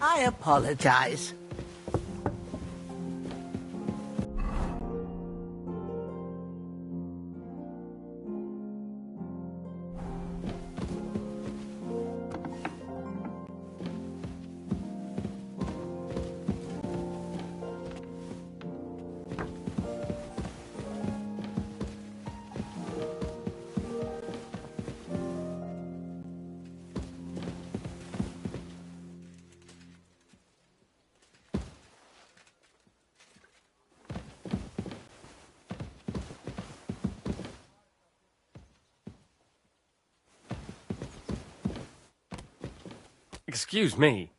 I apologize. Excuse me.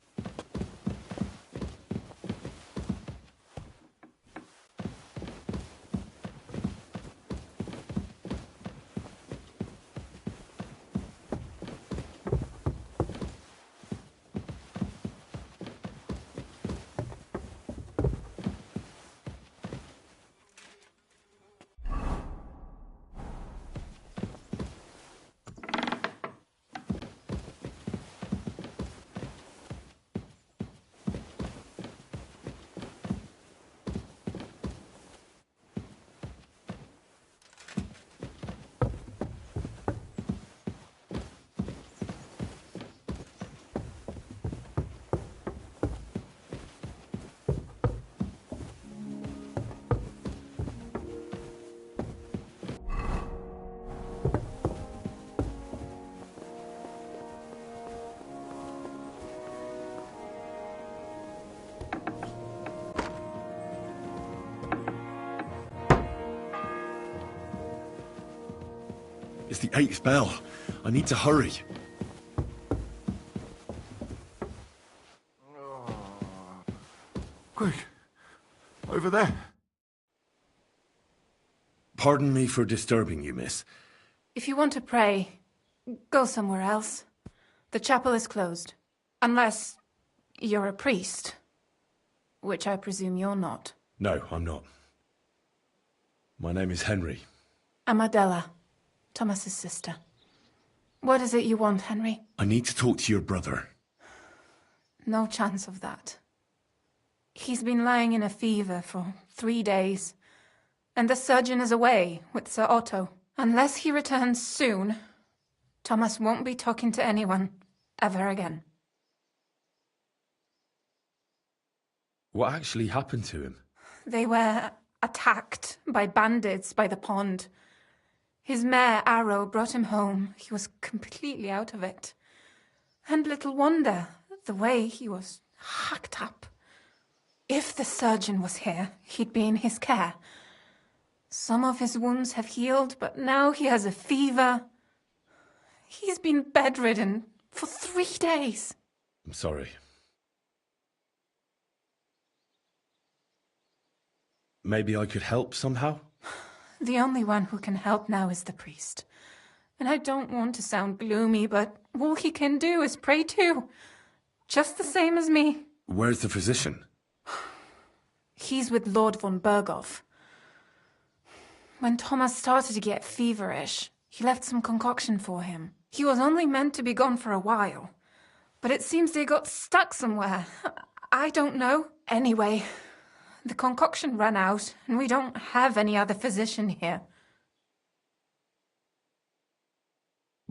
It's the 8th bell. I need to hurry. Quick! Over there. Pardon me for disturbing you, miss. If you want to pray, go somewhere else. The chapel is closed. Unless you're a priest. Which I presume you're not. No, I'm not. My name is Henry. I'm Adela, Thomas's sister. What is it you want, Henry? I need to talk to your brother. No chance of that. He's been lying in a fever for 3 days. And the surgeon is away with Sir Otto. Unless he returns soon, Thomas won't be talking to anyone ever again. What actually happened to him? They were attacked by bandits by the pond. His mare, Arrow, brought him home. He was completely out of it. And little wonder, the way he was hacked up. If the surgeon was here, he'd be in his care. Some of his wounds have healed, but now he has a fever. He's been bedridden for 3 days. I'm sorry. Maybe I could help somehow? The only one who can help now is the priest. And I don't want to sound gloomy, but all he can do is pray too. Just the same as me. Where's the physician? He's with Lord von Berghoff. When Thomas started to get feverish, he left some concoction for him. He was only meant to be gone for a while. But it seems they got stuck somewhere. I don't know. Anyway, the concoction ran out, and we don't have any other physician here.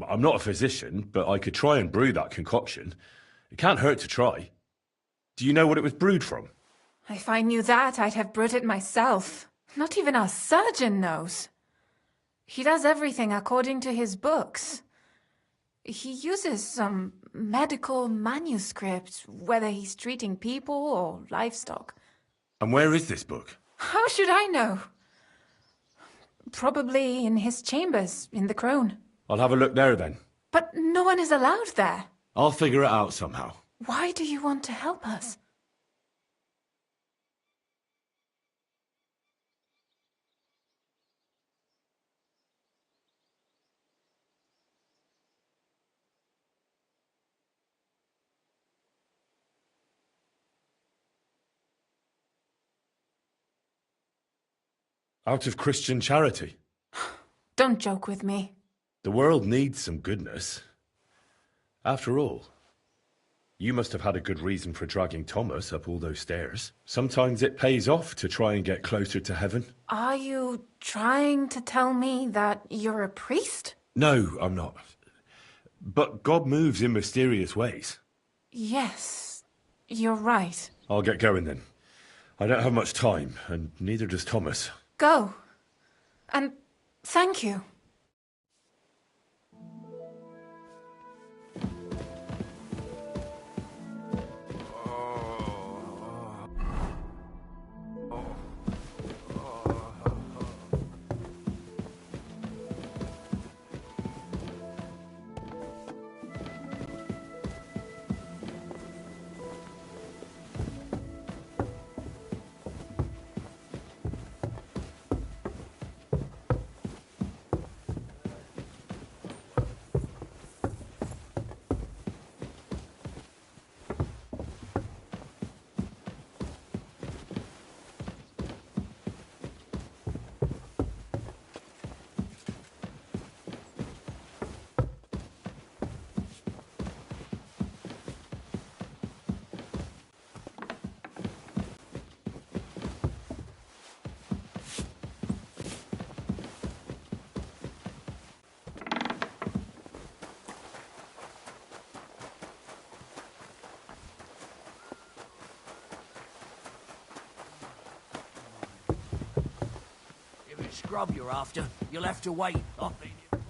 I'm not a physician, but I could try and brew that concoction. It can't hurt to try. Do you know what it was brewed from? If I knew that, I'd have brewed it myself. Not even our surgeon knows. He does everything according to his books. He uses some medical manuscript, whether he's treating people or livestock. And where is this book? How should I know? Probably in his chambers, in the Crone. I'll have a look there then. But no one is allowed there. I'll figure it out somehow. Why do you want to help us? Out of Christian charity. Don't joke with me. The world needs some goodness. After all, You must have had a good reason for dragging Thomas up all those stairs. Sometimes it pays off to try and get closer to heaven. Are you trying to tell me that you're a priest? No, I'm not. But God moves in mysterious ways. Yes, you're right. I'll get going then. I don't have much time, and neither does Thomas. Go. And thank you. Scrub you're after. You'll have to wait. I've been here.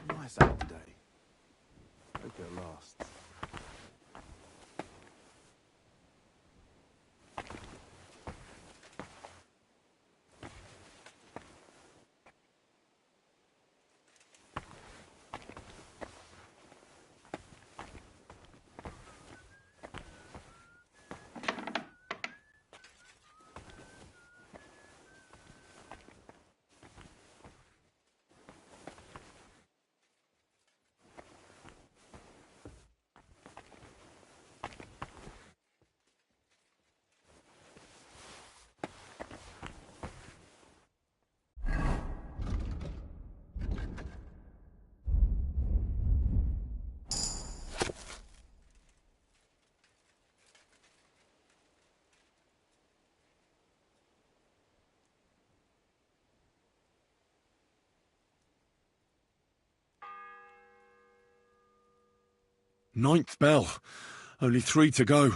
Nice out today. Hope it lasts. Ninth bell. Only 3 to go.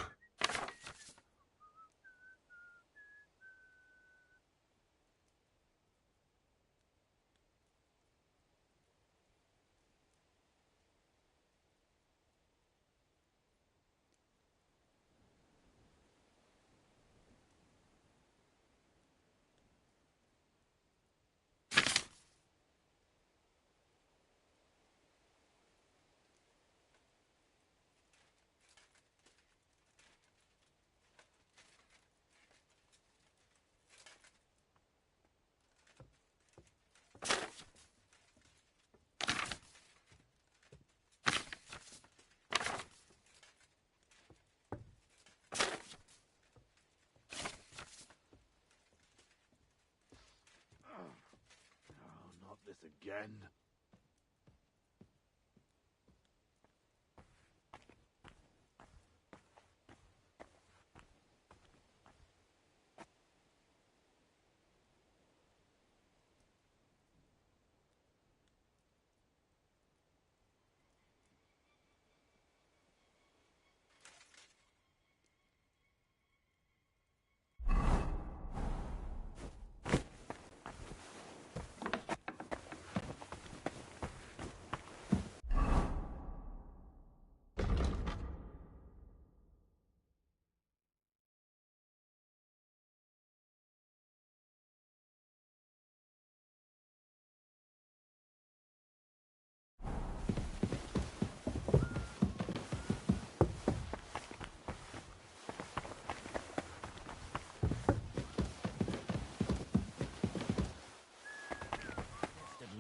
again.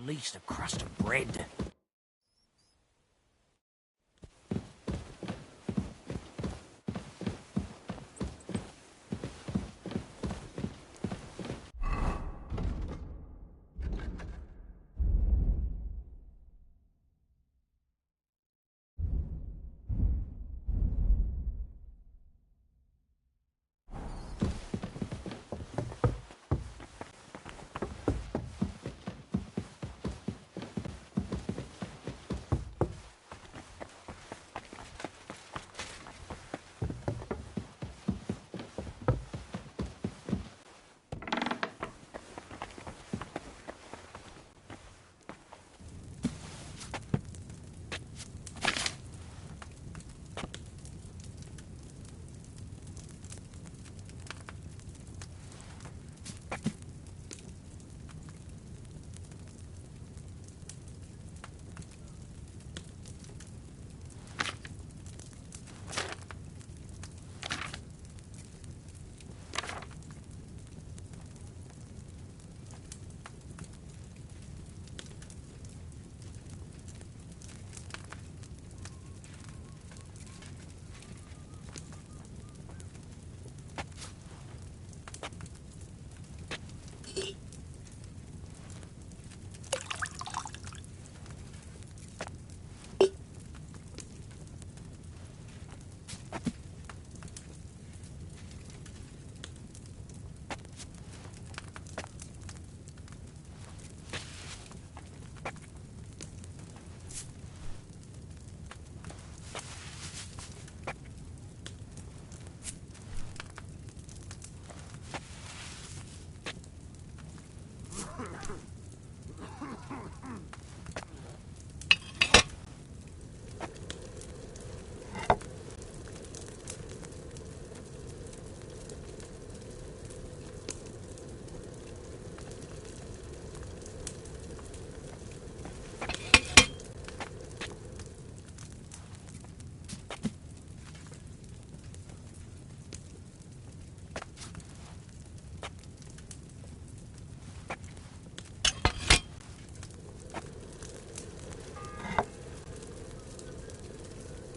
At least a crust of bread.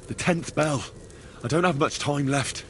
The 10th bell. I don't have much time left.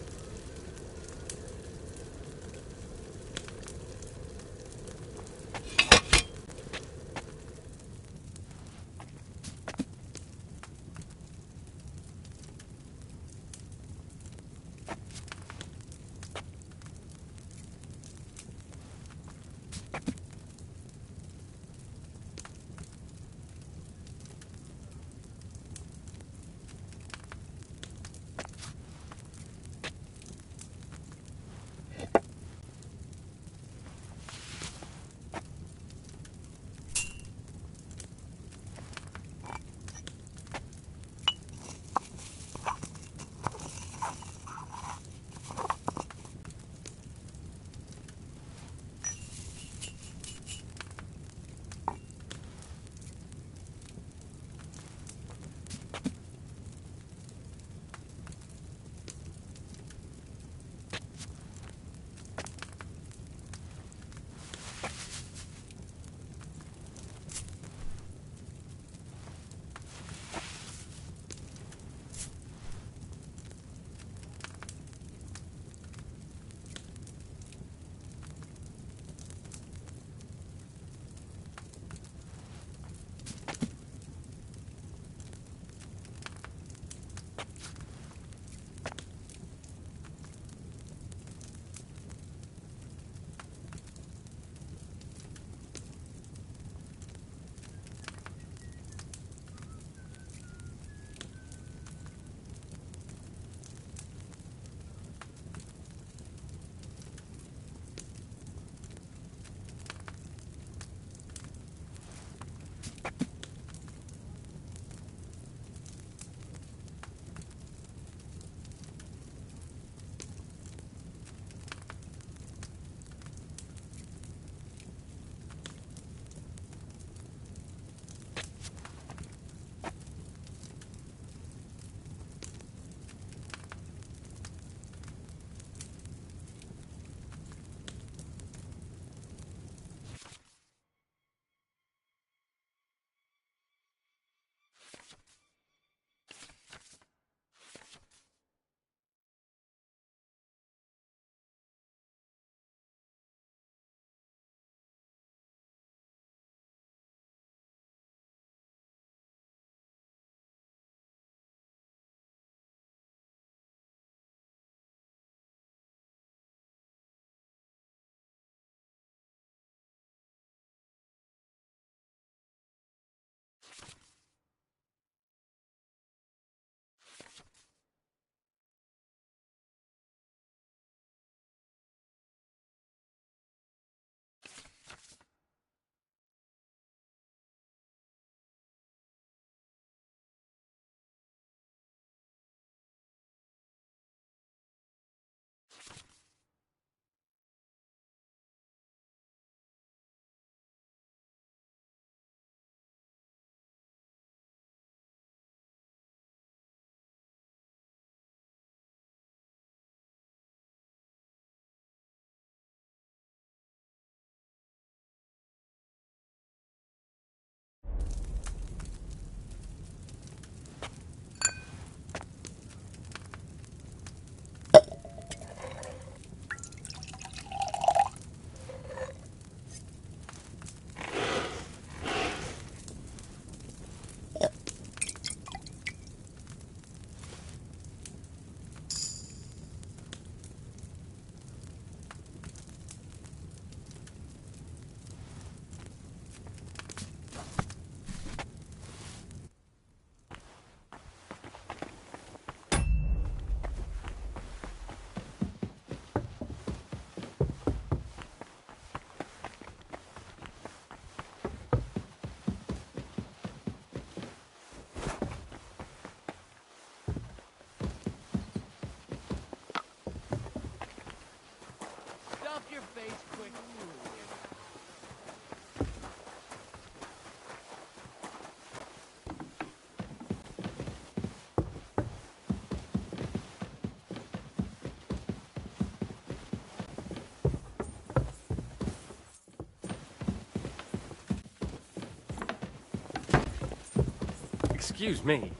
Excuse me.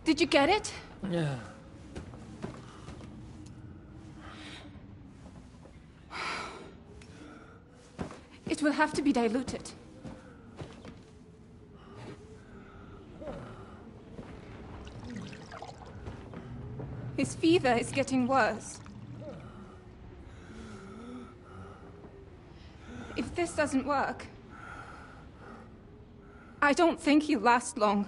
Did you get it? Yeah. It will have to be diluted. His fever is getting worse. If this doesn't work, I don't think he'll last long.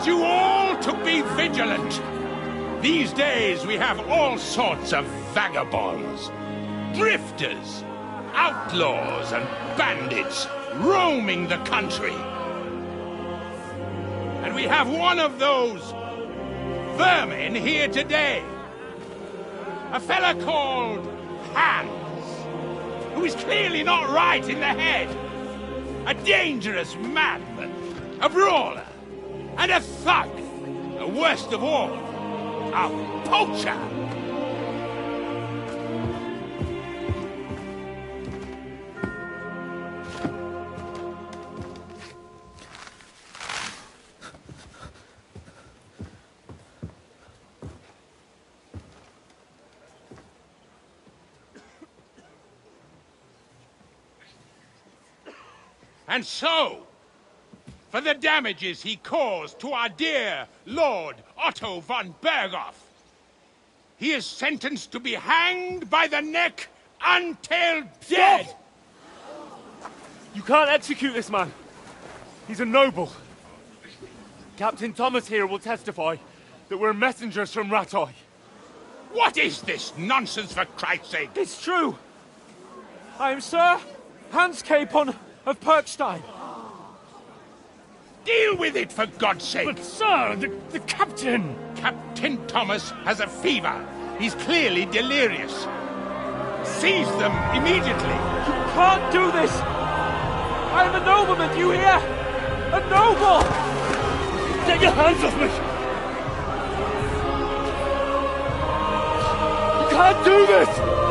You all to be vigilant. These days we have all sorts of vagabonds, drifters, outlaws and bandits roaming the country. And we have one of those vermin here today. A fella called Hans, who is clearly not right in the head. A dangerous madman, a brawler, and a thug, the worst of all, a poacher. And so, for the damages he caused to our dear Lord Otto von Berghoff, he is sentenced to be hanged by the neck until dead. Stop! You can't execute this man. He's a noble. Captain Thomas here will testify that we're messengers from Ratoy. What is this nonsense, for Christ's sake? It's true. I am Sir Hans Capon of Perkstein. Deal with it, for God's sake! But, sir, the captain... Captain Thomas has a fever. He's clearly delirious. Seize them immediately. You can't do this! I am a nobleman, do you hear? A noble! Get your hands off me! You can't do this!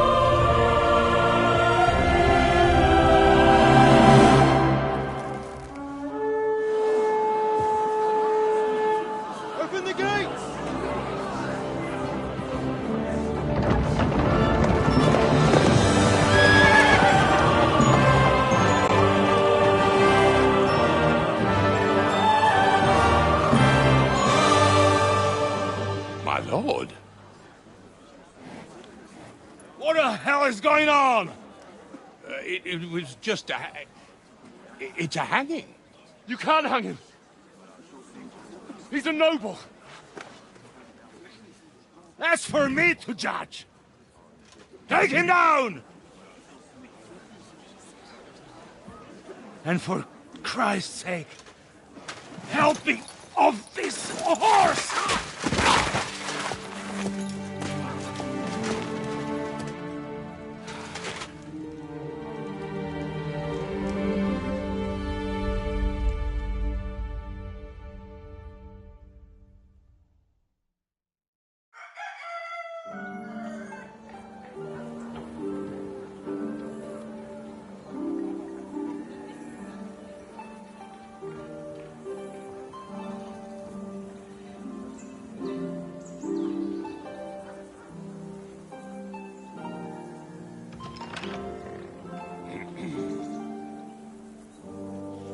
is going on? It was just it's a hanging. You can't hang him. He's a noble. That's for me to judge. Take him down! And for Christ's sake, help me off this horse!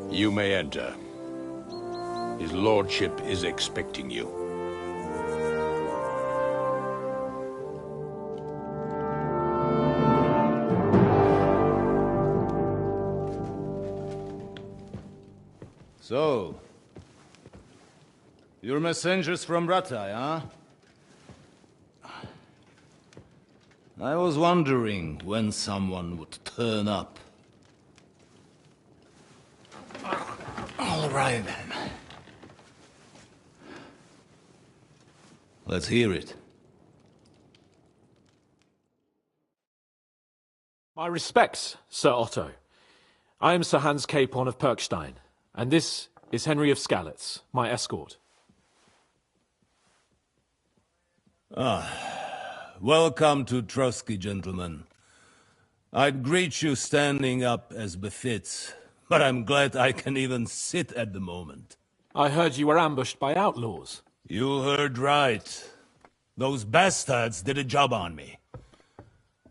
You may enter. His lordship is expecting you. So, you're messengers from Rattay, huh? I was wondering when someone would turn up. All right, then. Let's hear it. My respects, Sir Otto. I am Sir Hans Capon of Perkstein, and this is Henry of Skalitz, my escort. Welcome to Trotsky, gentlemen. I'd greet you standing up as befits, but I'm glad I can even sit at the moment. I heard you were ambushed by outlaws. You heard right. Those bastards did a job on me.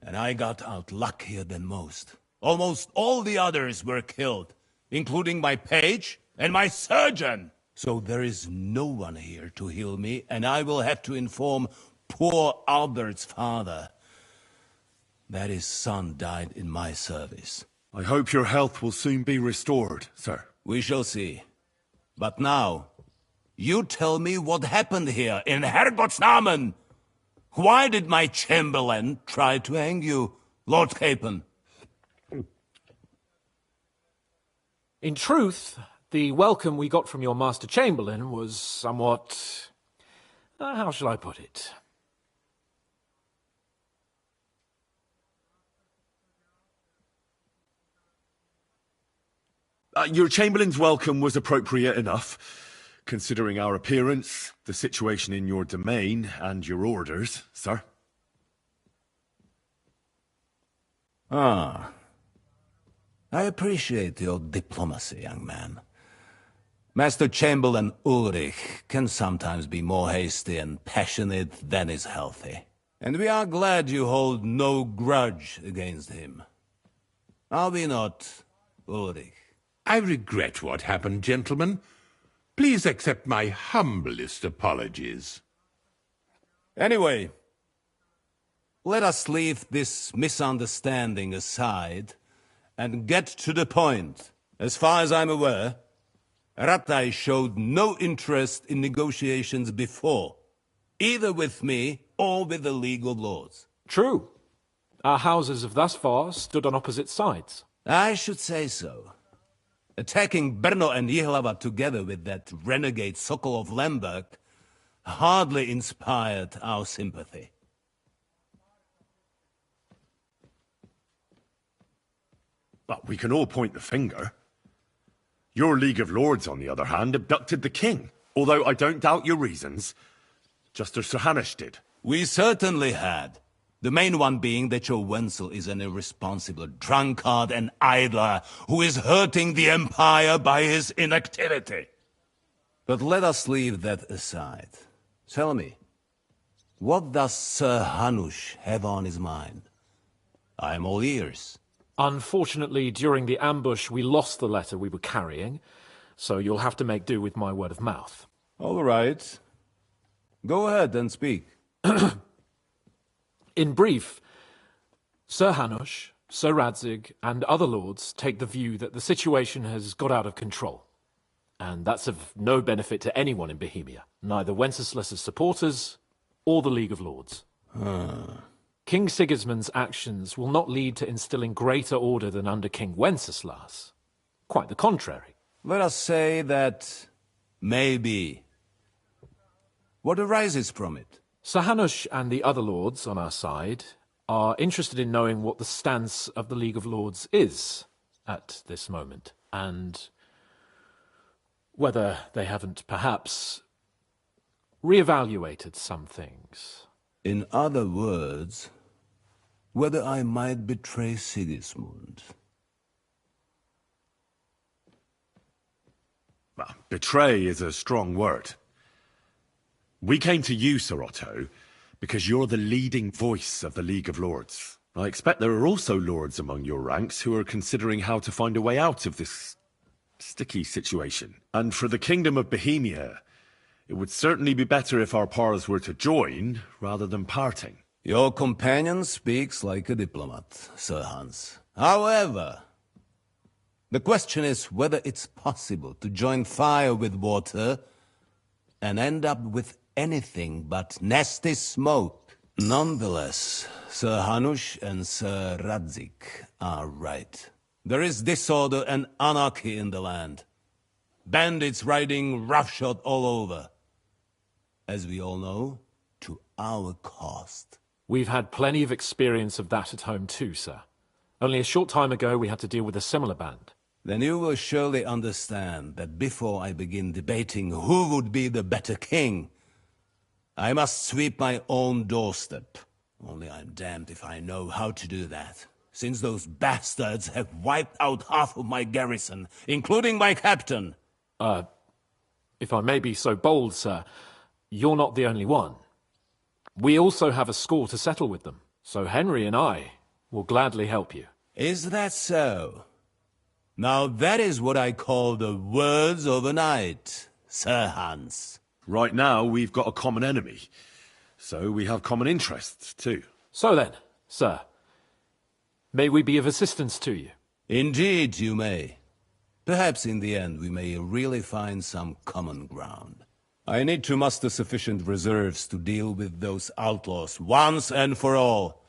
And I got out luckier than most. Almost all the others were killed, including my page and my surgeon. So there is no one here to heal me, and I will have to inform poor Albert's father that his son died in my service. I hope your health will soon be restored, sir. We shall see. But now, you tell me what happened here in Herrgottsnamen. Why did my chamberlain try to hang you, Lord Capon? In truth, the welcome we got from your Master Chamberlain was somewhat... how shall I put it? Your Chamberlain's welcome was appropriate enough, considering our appearance, the situation in your domain, and your orders, sir. I appreciate your diplomacy, young man. Master Chamberlain Ulrich can sometimes be more hasty and passionate than is healthy. And we are glad you hold no grudge against him. Are we not, Ulrich? I regret what happened, gentlemen. Please accept my humblest apologies. Anyway, let us leave this misunderstanding aside and get to the point. As far as I'm aware, Rattay showed no interest in negotiations before, either with me or with the League of Lords. True. Our houses have thus far stood on opposite sides. I should say so. Attacking Brno and Jihlava together with that renegade Sokol of Lemberg hardly inspired our sympathy. But we can all point the finger. Your League of Lords, on the other hand, abducted the king. Although I don't doubt your reasons, just as Sir Hanush did. We certainly had. The main one being that your Wenzel is an irresponsible drunkard and idler who is hurting the Empire by his inactivity. But let us leave that aside. Tell me, what does Sir Hanush have on his mind? I am all ears. Unfortunately, during the ambush, we lost the letter we were carrying, so you'll have to make do with my word of mouth. All right. Go ahead and speak. In brief, Sir Hanush, Sir Radzig, and other lords take the view that the situation has got out of control. And that's of no benefit to anyone in Bohemia, neither Wenceslas's supporters or the League of Lords. King Sigismund's actions will not lead to instilling greater order than under King Wenceslas. Quite the contrary. Let us say that maybe. What arises from it? Sir Hanush and the other lords on our side are interested in knowing what the stance of the League of Lords is at this moment, and whether they haven't perhaps reevaluated some things. In other words, whether I might betray Sigismund. Well, betray is a strong word. We came to you, Sir Otto, because you're the leading voice of the League of Lords. I expect there are also lords among your ranks who are considering how to find a way out of this sticky situation. And for the Kingdom of Bohemia, it would certainly be better if our powers were to join rather than parting. Your companion speaks like a diplomat, Sir Hans. However, the question is whether it's possible to join fire with water and end up with anything but nasty smoke. Nonetheless, Sir Hanush and Sir Radzig are right. There is disorder and anarchy in the land. Bandits riding roughshod all over. As we all know, to our cost. We've had plenty of experience of that at home too, sir. Only a short time ago we had to deal with a similar band. Then you will surely understand that before I begin debating who would be the better king, I must sweep my own doorstep. Only I'm damned if I know how to do that, since those bastards have wiped out half of my garrison, including my captain. If I may be so bold, sir, you're not the only one. We also have a score to settle with them, so Henry and I will gladly help you. Is that so? Now that is what I call the words of a knight, Sir Hans. Right now, we've got a common enemy, so we have common interests too. So then, sir, may we be of assistance to you? Indeed you may. Perhaps in the end we may really find some common ground. I need to muster sufficient reserves to deal with those outlaws once and for all.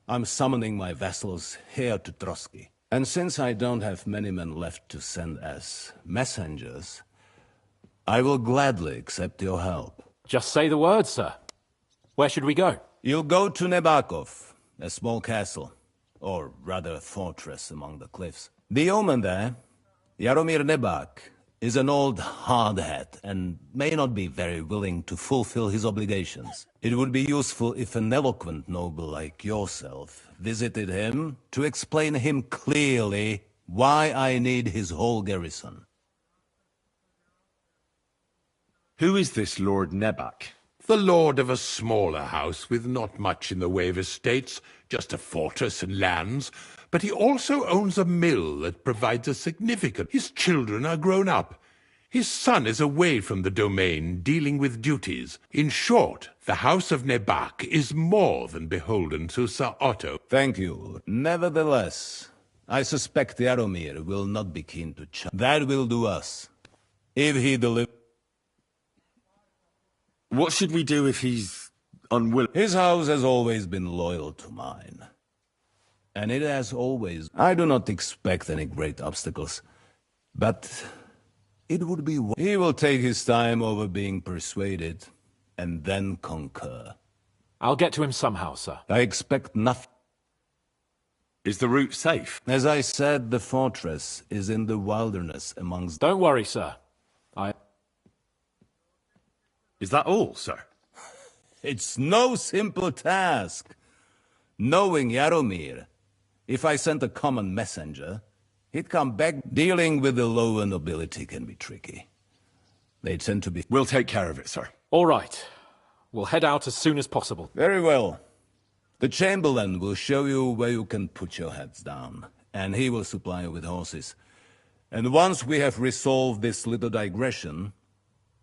I'm summoning my vassals here to Trotsky. And since I don't have many men left to send as messengers, I will gladly accept your help. Just say the word, sir. Where should we go? You'll go to Nebakov, a small castle, or rather a fortress among the cliffs. The yeoman there, Jaromir Nebak, is an old hardhat and may not be very willing to fulfill his obligations. It would be useful if an eloquent noble like yourself visited him to explain him clearly why I need his whole garrison. Who is this Lord Nebak? The lord of a smaller house with not much in the way of estates, just a fortress and lands, but he also owns a mill that provides a significant... His children are grown up. His son is away from the domain, dealing with duties. In short, the house of Nebak is more than beholden to Sir Otto. Thank you. Nevertheless, I suspect Jaromir will not be keen to That will do us. If he delivers... What should we do if he's unwilling? His house has always been loyal to mine. And it has always... I do not expect any great obstacles. But it would be... He will take his time over being persuaded, and then concur. I'll get to him somehow, sir. I expect nothing. Is the route safe? As I said, the fortress is in the wilderness amongst... Don't worry, sir. Is that all, sir? It's no simple task. Knowing Jaromir, if I sent a common messenger, he'd come back. Dealing with the lower nobility can be tricky. They tend to be... We'll take care of it, sir. All right. We'll head out as soon as possible. Very well. The Chamberlain will show you where you can put your heads down, and he will supply you with horses. And once we have resolved this little digression,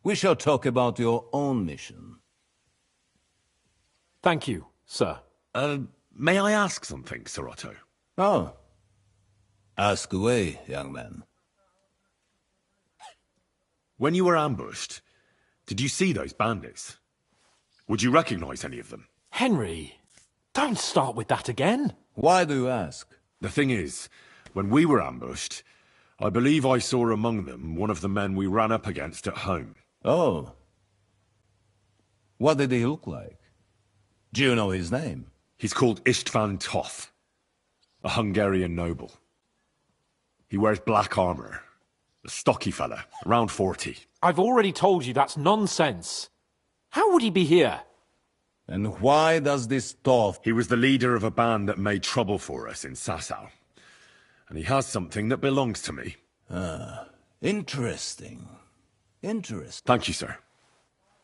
we shall talk about your own mission. Thank you, sir. May I ask something, Sir Otto? Oh. Ask away, young man. When you were ambushed, did you see those bandits? Would you recognize any of them? Henry, don't start with that again. Why do you ask? The thing is, when we were ambushed, I believe I saw among them one of the men we ran up against at home. Oh. What did he look like? Do you know his name? He's called Istvan Toth, a Hungarian noble. He wears black armor. A stocky fella, around 40. I've already told you that's nonsense. How would he be here? And why does this Toth... He was the leader of a band that made trouble for us in Sasau. And he has something that belongs to me. Interesting. Interesting. Thank you, sir.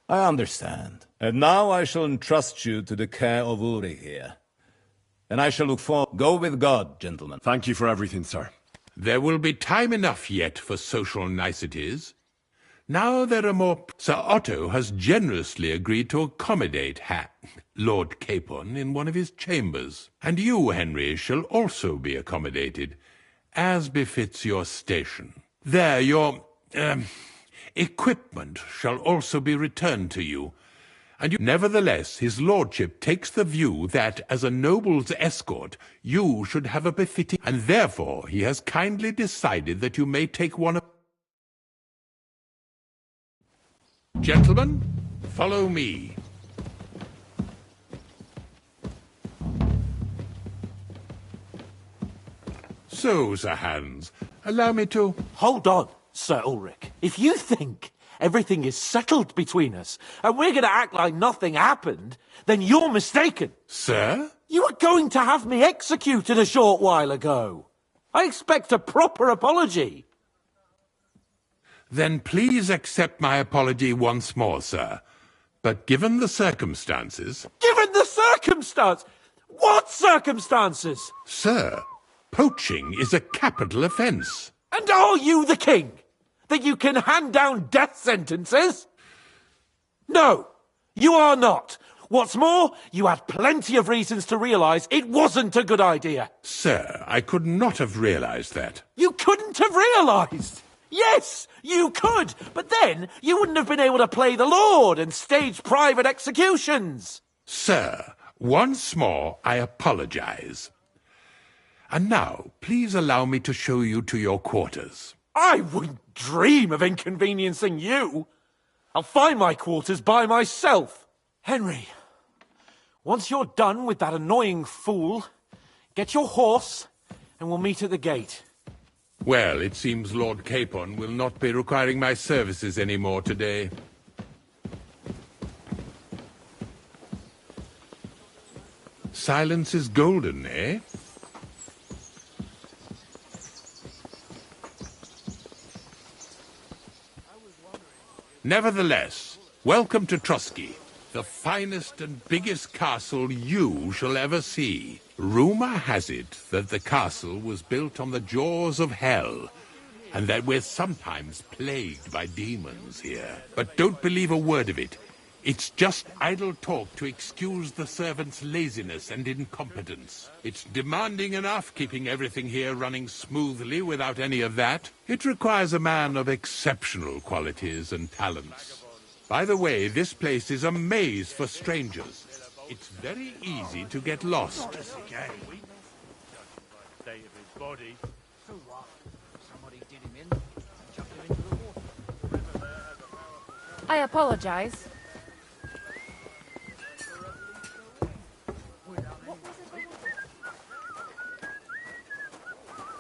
I understand. And now I shall entrust you to the care of Uri here. And I shall look for... Go with God, gentlemen. Thank you for everything, sir. There will be time enough yet for social niceties. Now there are more... Sir Otto has generously agreed to accommodate Lord Capon in one of his chambers. And you, Henry, shall also be accommodated, as befits your station. There, your... equipment shall also be returned to you. And nevertheless, his lordship takes the view that, as a noble's escort, you should have a befitting... And therefore he has kindly decided that you may take one of... Gentlemen, follow me. So, Sir Hans, allow me to... Hold on, Sir Ulrich. If you think everything is settled between us, and we're going to act like nothing happened, then you're mistaken. Sir? You were going to have me executed a short while ago. I expect a proper apology. Then please accept my apology once more, sir. But given the circumstances... Given the circumstance? What circumstances? Sir, poaching is a capital offence. And are you the king? That you can hand down death sentences? No, you are not. What's more, you had plenty of reasons to realise it wasn't a good idea. Sir, I could not have realised that. You couldn't have realised? Yes, you could, but then you wouldn't have been able to play the Lord and stage private executions. Sir, once more I apologise. And now, please allow me to show you to your quarters. I wouldn't dream of inconveniencing you. I'll find my quarters by myself. Henry, once you're done with that annoying fool, get your horse and we'll meet at the gate. Well, it seems Lord Capon will not be requiring my services any more today. Silence is golden, eh? Nevertheless, welcome to Trotsky, the finest and biggest castle you shall ever see. Rumor has it that the castle was built on the jaws of hell, and that we're sometimes plagued by demons here. But don't believe a word of it. It's just idle talk to excuse the servants' laziness and incompetence. It's demanding enough keeping everything here running smoothly without any of that. It requires a man of exceptional qualities and talents. By the way, this place is a maze for strangers. It's very easy to get lost. I apologize.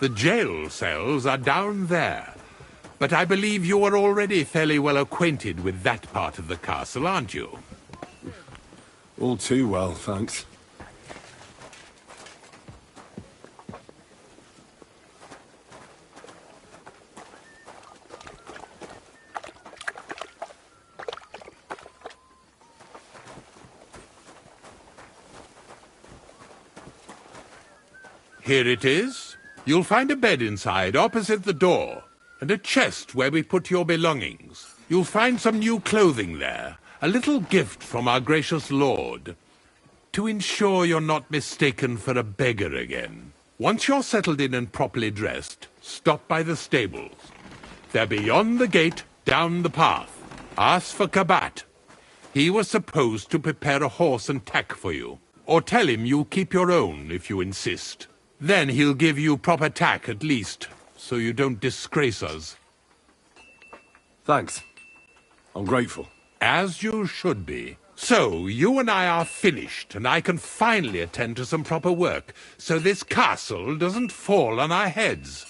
The jail cells are down there. But I believe you are already fairly well acquainted with that part of the castle, aren't you? All too well, thanks. Here it is. You'll find a bed inside, opposite the door, and a chest where we put your belongings. You'll find some new clothing there, a little gift from our gracious lord. to ensure you're not mistaken for a beggar again. Once you're settled in and properly dressed, stop by the stables. They're beyond the gate, down the path. Ask for Kabat. He was supposed to prepare a horse and tack for you. Or tell him you keep your own, if you insist. Then he'll give you proper tack at least, so you don't disgrace us. Thanks. I'm grateful. As you should be. So, you and I are finished, and I can finally attend to some proper work, so this castle doesn't fall on our heads.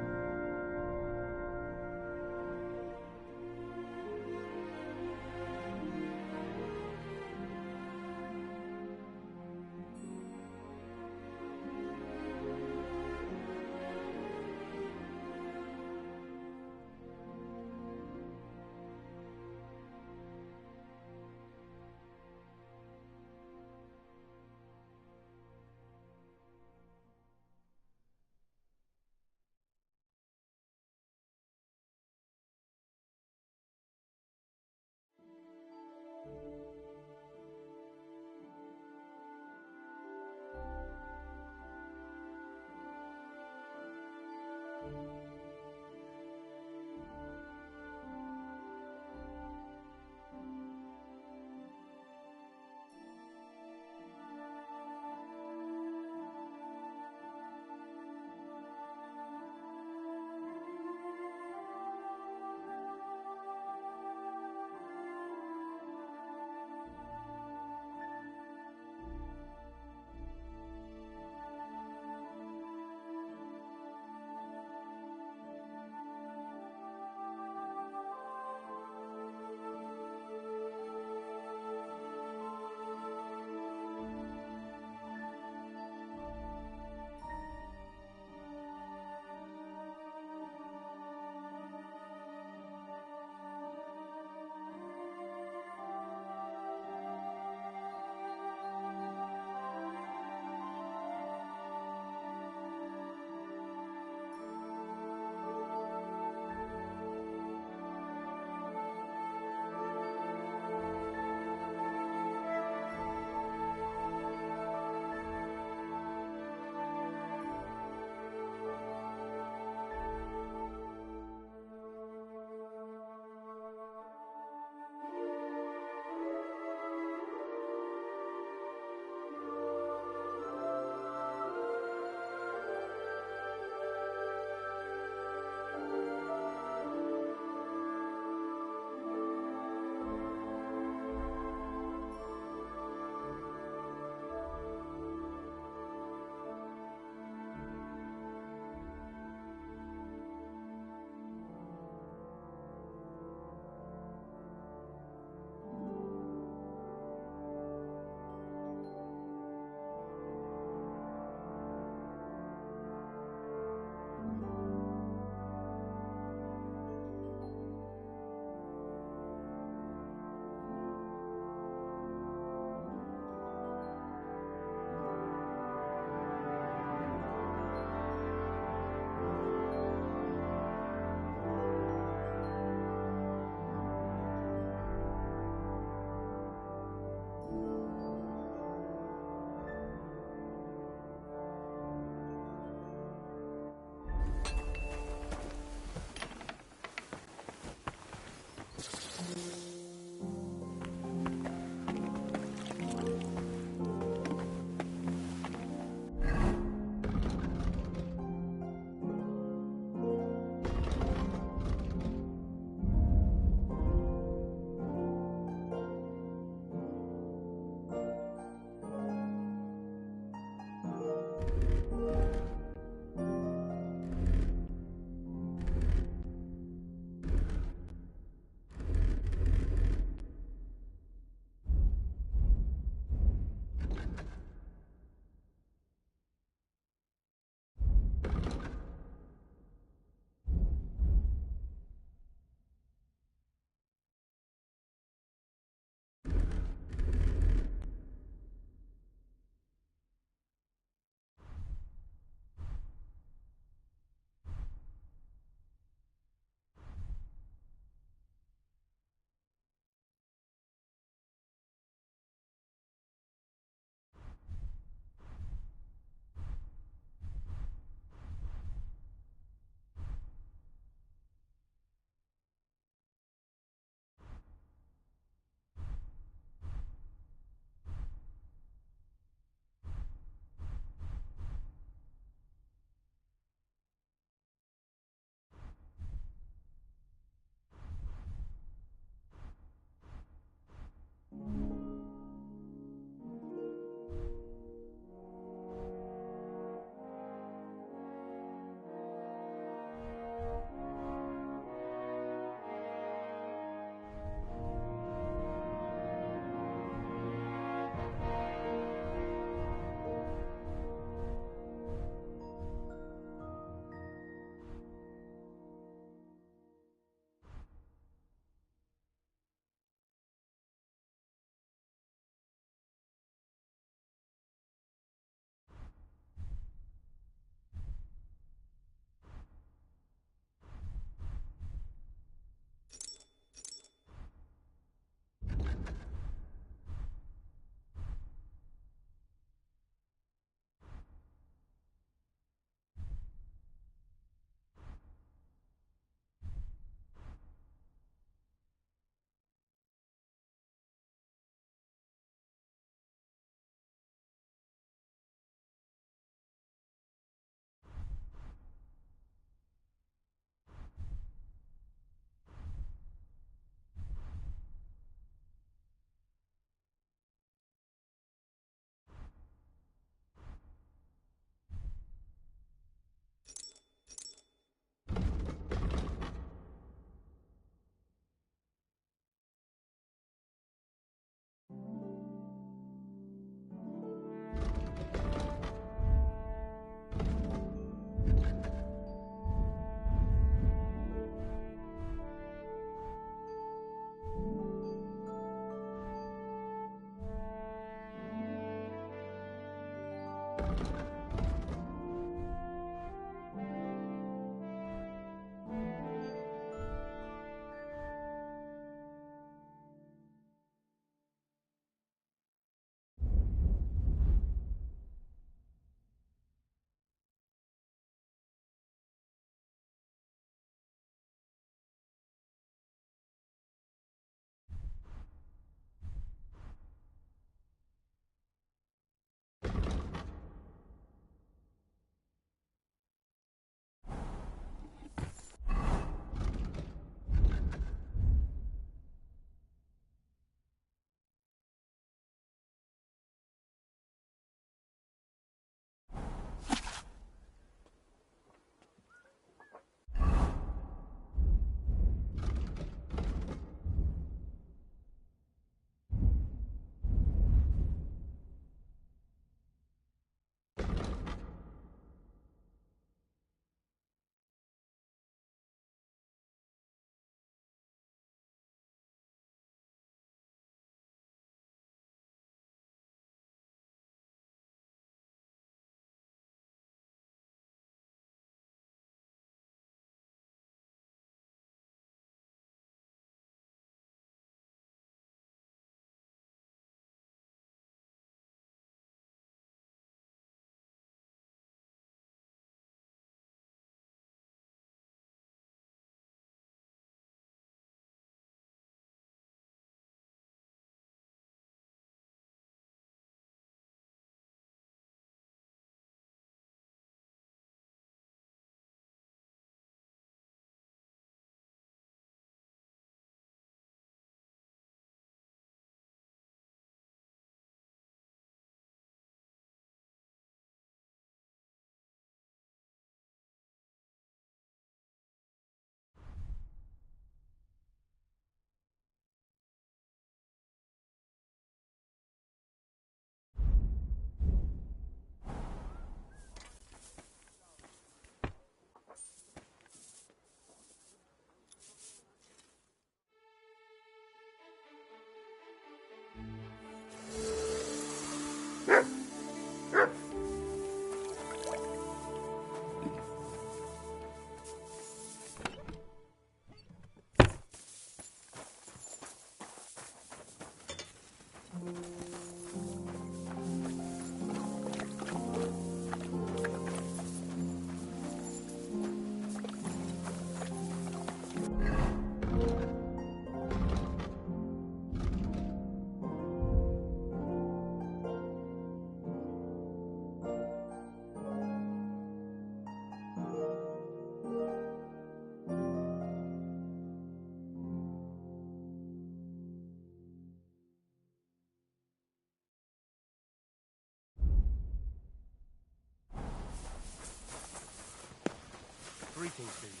talking to you.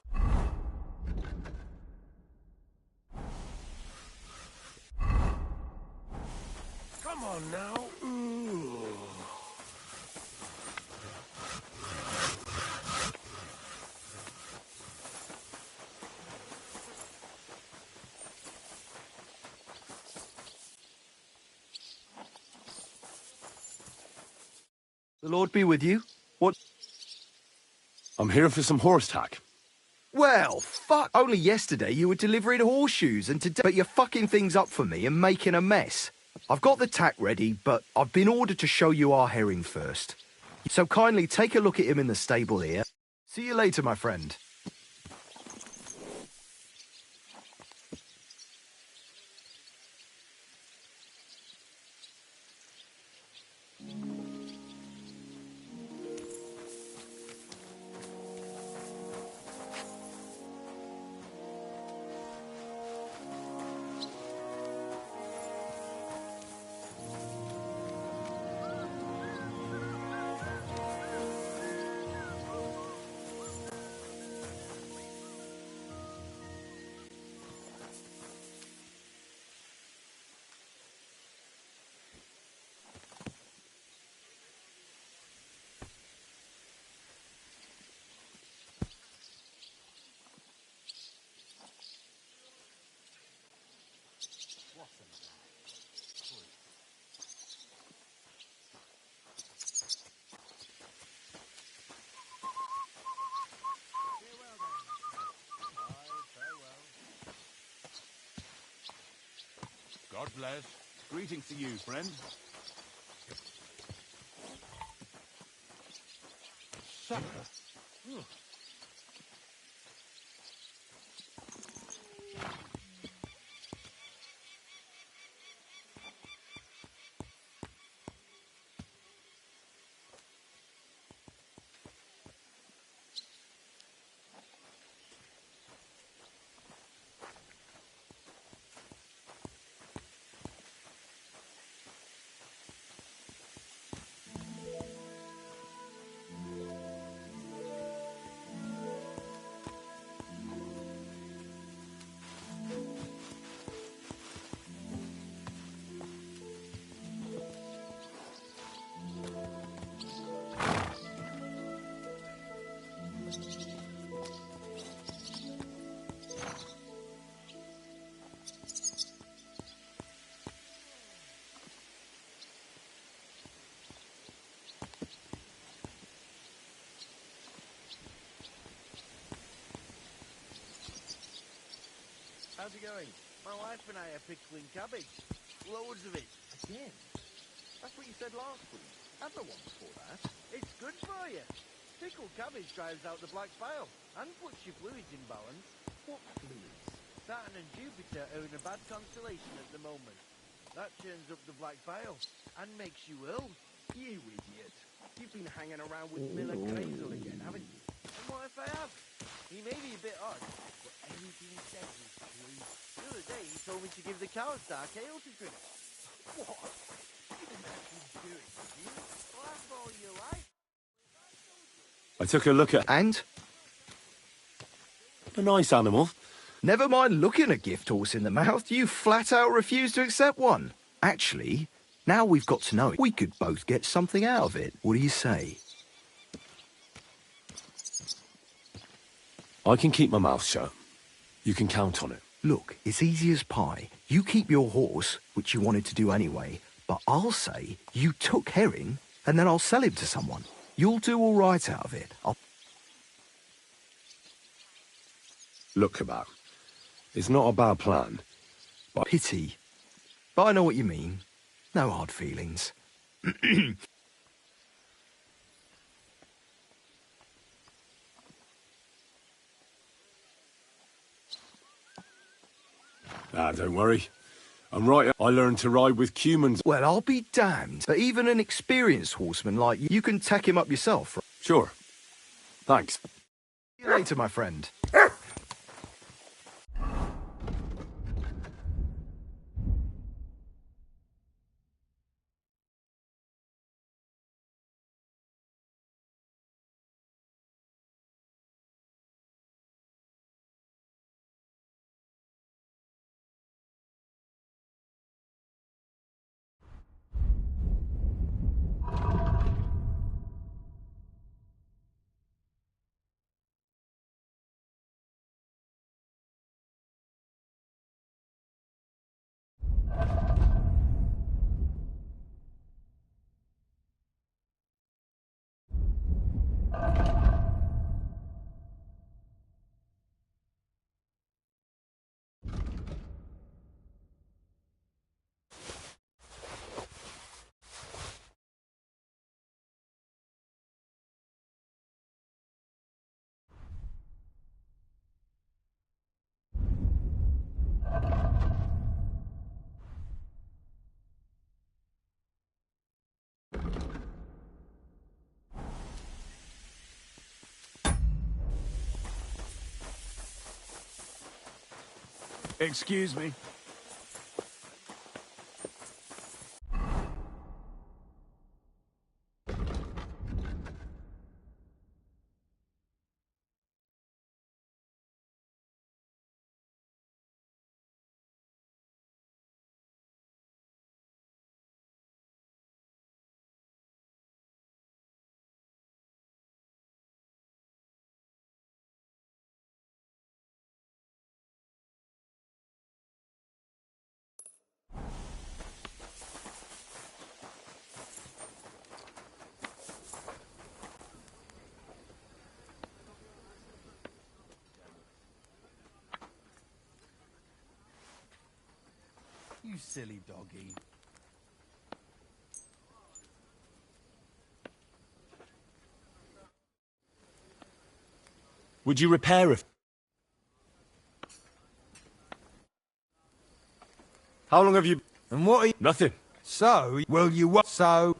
Come on now. The Lord be with you. What? I'm here for some horse tack. Well, fuck. Only yesterday you were delivering horseshoes, and today but you're fucking things up for me and making a mess. I've got the tack ready, but I've been ordered to show you our herring first. So kindly take a look at him in the stable here. See you later, my friend. God bless. Greetings to you, friend. Supper. How's it going? My wife and I are pickling cabbage. Loads of it. Again? That's what you said last week. And the one before that. It's good for you. Pickled cabbage drives out the black bile and puts your fluids in balance. What fluids? Saturn and Jupiter are in a bad constellation at the moment. That churns up the black bile and makes you ill. You idiot. You've been hanging around with Miller Grazel again, haven't you? And what if I have? He may be a bit odd, but everything he says is true. The other day he told me to give the cows dark ale to drink. What? You didn't actually do it, did you? Well, that's all you like. I took a look at... And? A nice animal. Never mind looking a gift horse in the mouth, you flat out refuse to accept one. Actually, now we've got to know it, we could both get something out of it. What do you say? I can keep my mouth shut. You can count on it. Look, it's easy as pie. You keep your horse, which you wanted to do anyway, but I'll say you took herring, and then I'll sell him to someone. You'll do all right out of it. Look, Kebab, it's not a bad plan, but... Pity. But I know what you mean. No hard feelings. Don't worry. I'm right. I learned to ride with Cumans. Well, I'll be damned. But even an experienced horseman like you can tack him up yourself. Right? Sure. Thanks. See you later, my friend. Excuse me. You silly doggy. Would you repair if... How long have you... And what are you... Nothing. So, will you what? So...